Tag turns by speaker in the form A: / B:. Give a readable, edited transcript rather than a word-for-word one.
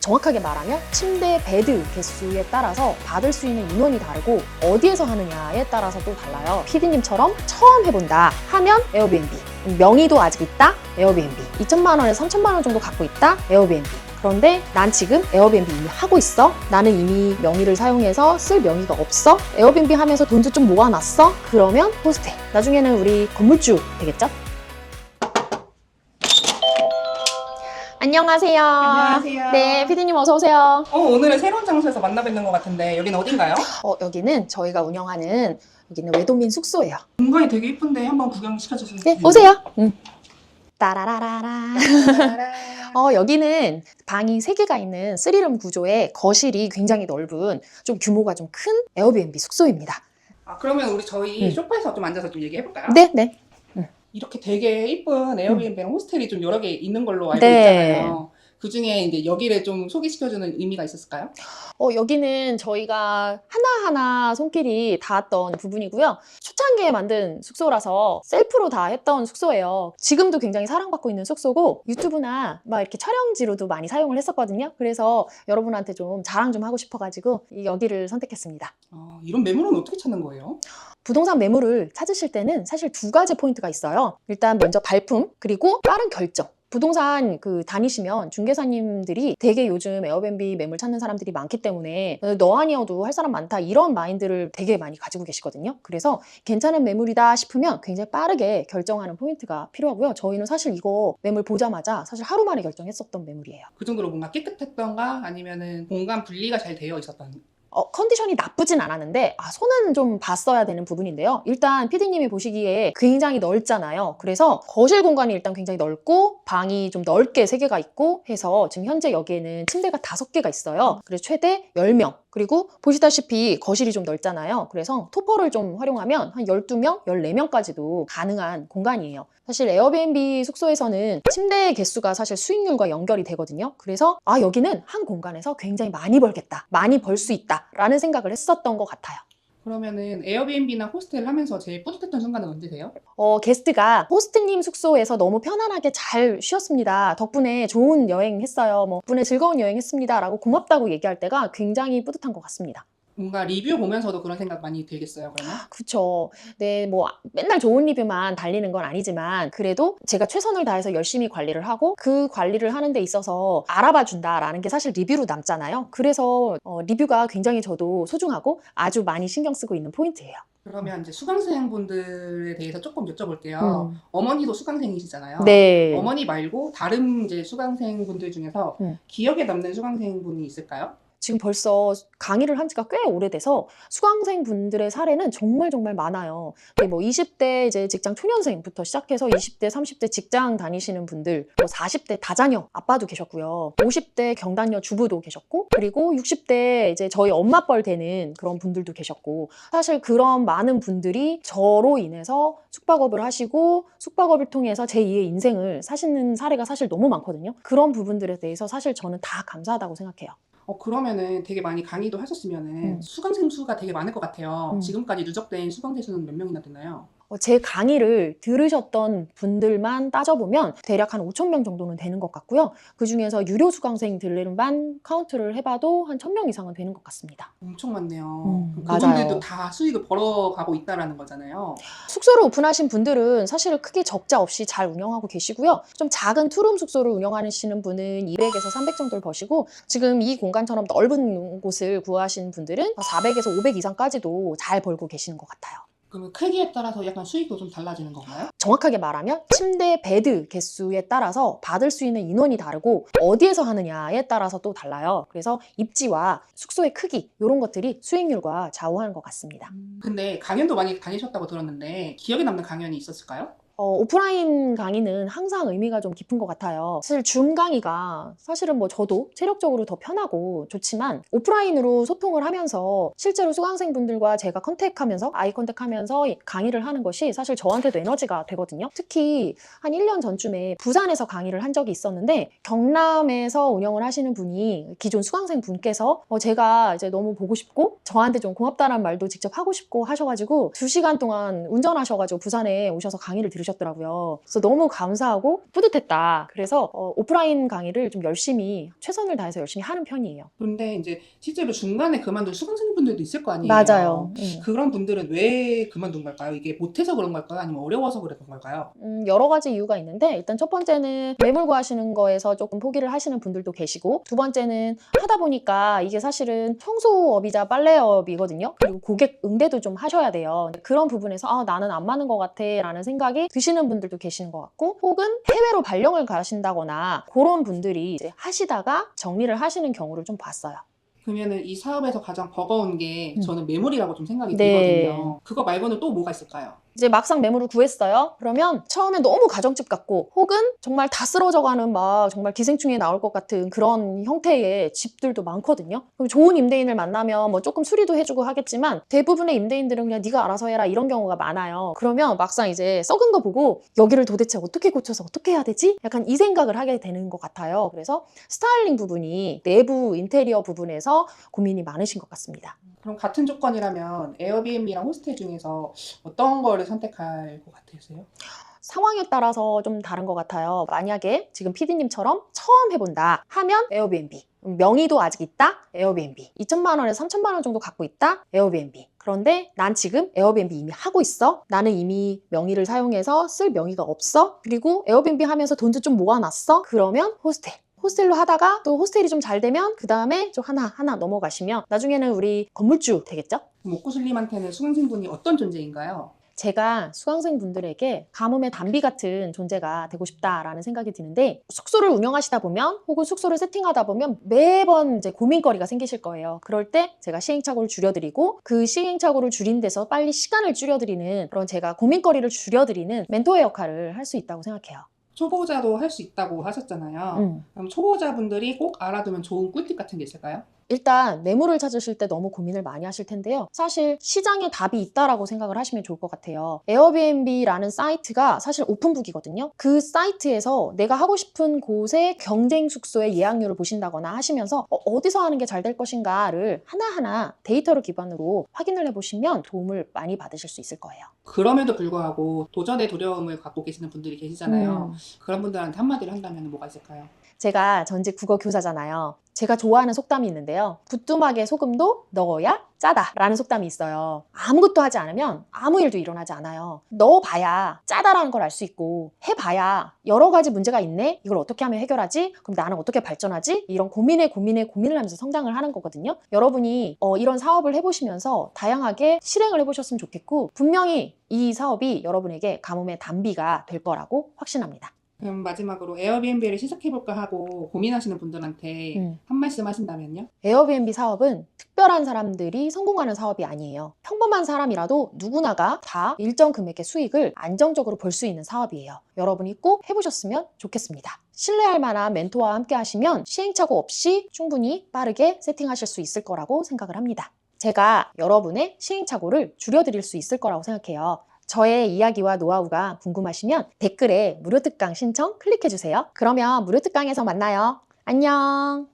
A: 정확하게 말하면 침대 베드 개수에 따라서 받을 수 있는 인원이 다르고 어디에서 하느냐에 따라서 또 달라요. PD님처럼 처음 해본다 하면 에어비앤비, 명의도 아직 있다 에어비앤비, 2천만 원에서 3천만 원 정도 갖고 있다 에어비앤비. 그런데 난 지금 에어비앤비 이미 하고 있어. 나는 이미 명의를 사용해서 쓸 명의가 없어. 에어비앤비 하면서 돈도 좀 모아놨어. 그러면 호스텔. 나중에는 우리 건물주 되겠죠? 안녕하세요.
B: 안녕하세요.
A: 네, 피디님 어서 오세요.
B: 오늘은 새로운 장소에서 만나 뵙는 것 같은데 여기는 어딘가요?
A: 여기는 저희가 운영하는 여기는 외도민 숙소예요.
B: 공간이 되게 이쁜데 한번 구경시켜주실 수
A: 네,
B: 있나요?
A: 오세요. 따라라라라.
B: 따라라라.
A: 여기는 방이 3개가 있는 3룸 구조의 거실이 굉장히 넓은 좀 규모가 좀 큰 에어비앤비 숙소입니다.
B: 그러면 우리 저희 소파에서 좀 앉아서 좀 얘기해볼까요?
A: 네, 네.
B: 이렇게 되게 이쁜 에어비앤비랑 호스텔이 좀 여러 개 있는 걸로 알고
A: 네.
B: 있잖아요. 그 중에 이제 여기를 좀 소개시켜주는 의미가 있었을까요?
A: 여기는 저희가 하나하나 손길이 닿았던 부분이고요. 초창기에 만든 숙소라서 셀프로 다 했던 숙소예요. 지금도 굉장히 사랑받고 있는 숙소고 유튜브나 막 이렇게 촬영지로도 많이 사용을 했었거든요. 그래서 여러분한테 좀 자랑 좀 하고 싶어가지고 여기를 선택했습니다.
B: 이런 매물은 어떻게 찾는 거예요?
A: 부동산 매물을 찾으실 때는 사실 2가지 포인트가 있어요. 일단 먼저 발품, 그리고 빠른 결정. 부동산 다니시면 중개사님들이 되게 요즘 에어비앤비 매물 찾는 사람들이 많기 때문에 너 아니어도 할 사람 많다 이런 마인드를 되게 많이 가지고 계시거든요. 그래서 괜찮은 매물이다 싶으면 굉장히 빠르게 결정하는 포인트가 필요하고요. 저희는 사실 이거 매물 보자마자 사실 하루 만에 결정했었던 매물이에요.
B: 그 정도로 뭔가 깨끗했던가 아니면은 공간 분리가 잘 되어 있었던
A: 컨디션이 나쁘진 않았는데 손은 좀 봤어야 되는 부분인데요. 일단 PD님이 보시기에 굉장히 넓잖아요. 그래서 거실 공간이 일단 굉장히 넓고 방이 좀 넓게 3개가 있고 해서 지금 현재 여기에는 침대가 5개가 있어요. 그래서 최대 10명. 그리고 보시다시피 거실이 좀 넓잖아요. 그래서 토퍼를 좀 활용하면 한 12명, 14명까지도 가능한 공간이에요. 사실 에어비앤비 숙소에서는 침대 개수가 사실 수익률과 연결이 되거든요. 그래서 여기는 한 공간에서 굉장히 많이 벌겠다, 많이 벌 수 있다 라는 생각을 했었던 것 같아요.
B: 그러면은 에어비앤비나 호스텔을 하면서 제일 뿌듯했던 순간은 언제세요?
A: 게스트가 호스트님 숙소에서 너무 편안하게 잘 쉬었습니다. 덕분에 좋은 여행 했어요. 덕분에 즐거운 여행 했습니다. 라고 고맙다고 얘기할 때가 굉장히 뿌듯한 것 같습니다.
B: 뭔가 리뷰 보면서도 그런 생각 많이 들겠어요, 그러면?
A: 그쵸. 네, 맨날 좋은 리뷰만 달리는 건 아니지만 그래도 제가 최선을 다해서 열심히 관리를 하고 그 관리를 하는 데 있어서 알아봐 준다라는 게 사실 리뷰로 남잖아요. 그래서 리뷰가 굉장히 저도 소중하고 아주 많이 신경 쓰고 있는 포인트예요.
B: 그러면 이제 수강생분들에 대해서 조금 여쭤볼게요. 어머니도 수강생이시잖아요.
A: 네.
B: 어머니 말고 다른 이제 수강생분들 중에서 기억에 남는 수강생분이 있을까요?
A: 지금 벌써 강의를 한 지가 꽤 오래돼서 수강생 분들의 사례는 정말 많아요. 20대 이제 직장 초년생부터 시작해서 20대, 30대 직장 다니시는 분들, 40대 다자녀 아빠도 계셨고요. 50대 경단녀 주부도 계셨고, 그리고 60대 이제 저희 엄마뻘 되는 그런 분들도 계셨고, 사실 그런 많은 분들이 저로 인해서 숙박업을 하시고 숙박업을 통해서 제2의 인생을 사시는 사례가 사실 너무 많거든요. 그런 부분들에 대해서 사실 저는 다 감사하다고 생각해요.
B: 그러면은 되게 많이 강의도 하셨으면은 수강생 수가 되게 많을 것 같아요. 지금까지 누적된 수강생 수는 몇 명이나 되나요?
A: 제 강의를 들으셨던 분들만 따져보면 대략 한 5,000명 정도는 되는 것 같고요. 그 중에서 유료 수강생들만 카운트를 해봐도 한 1,000명 이상은 되는 것 같습니다.
B: 엄청 많네요.
A: 맞아요.
B: 그분들도 다 수익을 벌어가고 있다라는 거잖아요.
A: 숙소를 오픈하신 분들은 사실 크게 적자 없이 잘 운영하고 계시고요. 좀 작은 투룸 숙소를 운영하시는 분은 200에서 300 정도를 버시고 지금 이 공간처럼 넓은 곳을 구하신 분들은 400에서 500 이상까지도 잘 벌고 계시는 것 같아요.
B: 그러면 크기에 따라서 약간 수익도 좀 달라지는 건가요?
A: 정확하게 말하면 침대 베드 개수에 따라서 받을 수 있는 인원이 다르고 어디에서 하느냐에 따라서 또 달라요. 그래서 입지와 숙소의 크기 이런 것들이 수익률과 좌우하는 것 같습니다.
B: 근데 강연도 많이 다니셨다고 들었는데 기억에 남는 강연이 있었을까요?
A: 오프라인 강의는 항상 의미가 좀 깊은 것 같아요. 사실 줌 강의가 사실은 저도 체력적으로 더 편하고 좋지만 오프라인으로 소통을 하면서 실제로 수강생분들과 제가 컨택하면서 아이 컨택하면서 강의를 하는 것이 사실 저한테도 에너지가 되거든요. 특히 한 1년 전쯤에 부산에서 강의를 한 적이 있었는데 경남에서 운영을 하시는 분이 기존 수강생분께서 제가 이제 너무 보고 싶고 저한테 좀 고맙다는 말도 직접 하고 싶고 하셔가지고 2시간 동안 운전하셔가지고 부산에 오셔서 강의를 들으셨어요. 들으셨더라고요. 그래서 너무 감사하고 뿌듯했다. 그래서 오프라인 강의를 좀 열심히 최선을 다해서 열심히 하는 편이에요.
B: 그런데 이제 실제로 중간에 그만둔 수강생분들도 있을 거 아니에요.
A: 맞아요.
B: 그런 분들은 왜 그만둔 걸까요? 이게 못해서 그런 걸까요? 아니면 어려워서 그랬던 걸까요?
A: 여러 가지 이유가 있는데 일단 첫 번째는 매물 구하시는 거에서 조금 포기를 하시는 분들도 계시고 두 번째는 하다 보니까 이게 사실은 청소업이자 빨래업이거든요. 그리고 고객 응대도 좀 하셔야 돼요. 그런 부분에서 나는 안 맞는 것 같아 라는 생각이 드시는 분들도 계시는 것 같고 혹은 해외로 발령을 가신다거나 그런 분들이 이제 하시다가 정리를 하시는 경우를 좀 봤어요.
B: 그러면은 이 사업에서 가장 버거운 게 저는 매물이라고 좀 생각이
A: 네.
B: 들거든요. 그거 말고는 또 뭐가 있을까요?
A: 이제 막상 매물을 구했어요. 그러면 처음에 너무 가정집 같고 혹은 정말 다 쓰러져가는 막 정말 기생충에 나올 것 같은 그런 형태의 집들도 많거든요. 그럼 좋은 임대인을 만나면 뭐 조금 수리도 해주고 하겠지만 대부분의 임대인들은 그냥 네가 알아서 해라 이런 경우가 많아요. 그러면 막상 이제 썩은 거 보고 여기를 도대체 어떻게 고쳐서 어떻게 해야 되지? 약간 이 생각을 하게 되는 것 같아요. 그래서 스타일링 부분이 내부 인테리어 부분에서 고민이 많으신 것 같습니다.
B: 그럼 같은 조건이라면 에어비앤비랑 호스텔 중에서 어떤 거를 선택할 것 같으세요?
A: 상황에 따라서 좀 다른 것 같아요. 만약에 지금 PD님처럼 처음 해본다 하면 에어비앤비. 명의도 아직 있다? 에어비앤비. 2천만 원에서 3천만 원 정도 갖고 있다? 에어비앤비. 그런데 난 지금 에어비앤비 이미 하고 있어. 나는 이미 명의를 사용해서 쓸 명의가 없어. 그리고 에어비앤비 하면서 돈도 좀 모아놨어. 그러면 호스텔. 호스텔로 하다가 또 호스텔이 좀 잘 되면 그 다음에 좀 하나 넘어가시면 나중에는 우리 건물주 되겠죠?
B: 옥구슬님한테는 수강생분이 어떤 존재인가요?
A: 제가 수강생분들에게 가뭄의 단비 같은 존재가 되고 싶다라는 생각이 드는데 숙소를 운영하시다 보면 혹은 숙소를 세팅하다 보면 매번 이제 고민거리가 생기실 거예요. 그럴 때 제가 시행착오를 줄여드리고 그 시행착오를 줄인 데서 빨리 시간을 줄여드리는 그런 제가 고민거리를 줄여드리는 멘토의 역할을 할 수 있다고 생각해요.
B: 초보자도 할 수 있다고 하셨잖아요. 그럼 초보자분들이 꼭 알아두면 좋은 꿀팁 같은 게 있을까요?
A: 일단 매물을 찾으실 때 너무 고민을 많이 하실 텐데요. 사실 시장에 답이 있다라고 생각을 하시면 좋을 것 같아요. 에어비앤비라는 사이트가 사실 오픈북이거든요. 그 사이트에서 내가 하고 싶은 곳의 경쟁 숙소의 예약률을 보신다거나 하시면서 어디서 하는 게 잘 될 것인가를 하나하나 데이터를 기반으로 확인을 해보시면 도움을 많이 받으실 수 있을 거예요.
B: 그럼에도 불구하고 도전의 두려움을 갖고 계시는 분들이 계시잖아요. 그런 분들한테 한마디를 한다면 뭐가 있을까요?
A: 제가 전직 국어 교사잖아요. 제가 좋아하는 속담이 있는데요. 부뚜막에 소금도 넣어야 짜다 라는 속담이 있어요. 아무것도 하지 않으면 아무 일도 일어나지 않아요. 넣어봐야 짜다라는 걸 알 수 있고 해봐야 여러 가지 문제가 있네? 이걸 어떻게 하면 해결하지? 그럼 나는 어떻게 발전하지? 이런 고민을 하면서 성장을 하는 거거든요. 여러분이 이런 사업을 해보시면서 다양하게 실행을 해보셨으면 좋겠고 분명히 이 사업이 여러분에게 가뭄의 단비가 될 거라고 확신합니다.
B: 그럼 마지막으로 에어비앤비를 시작해볼까 하고 고민하시는 분들한테 한 말씀 하신다면요?
A: 에어비앤비 사업은 특별한 사람들이 성공하는 사업이 아니에요. 평범한 사람이라도 누구나가 다 일정 금액의 수익을 안정적으로 벌 수 있는 사업이에요. 여러분이 꼭 해보셨으면 좋겠습니다. 신뢰할 만한 멘토와 함께 하시면 시행착오 없이 충분히 빠르게 세팅하실 수 있을 거라고 생각을 합니다. 제가 여러분의 시행착오를 줄여드릴 수 있을 거라고 생각해요. 저의 이야기와 노하우가 궁금하시면 댓글에 무료 특강 신청 클릭해주세요. 그러면 무료 특강에서 만나요. 안녕.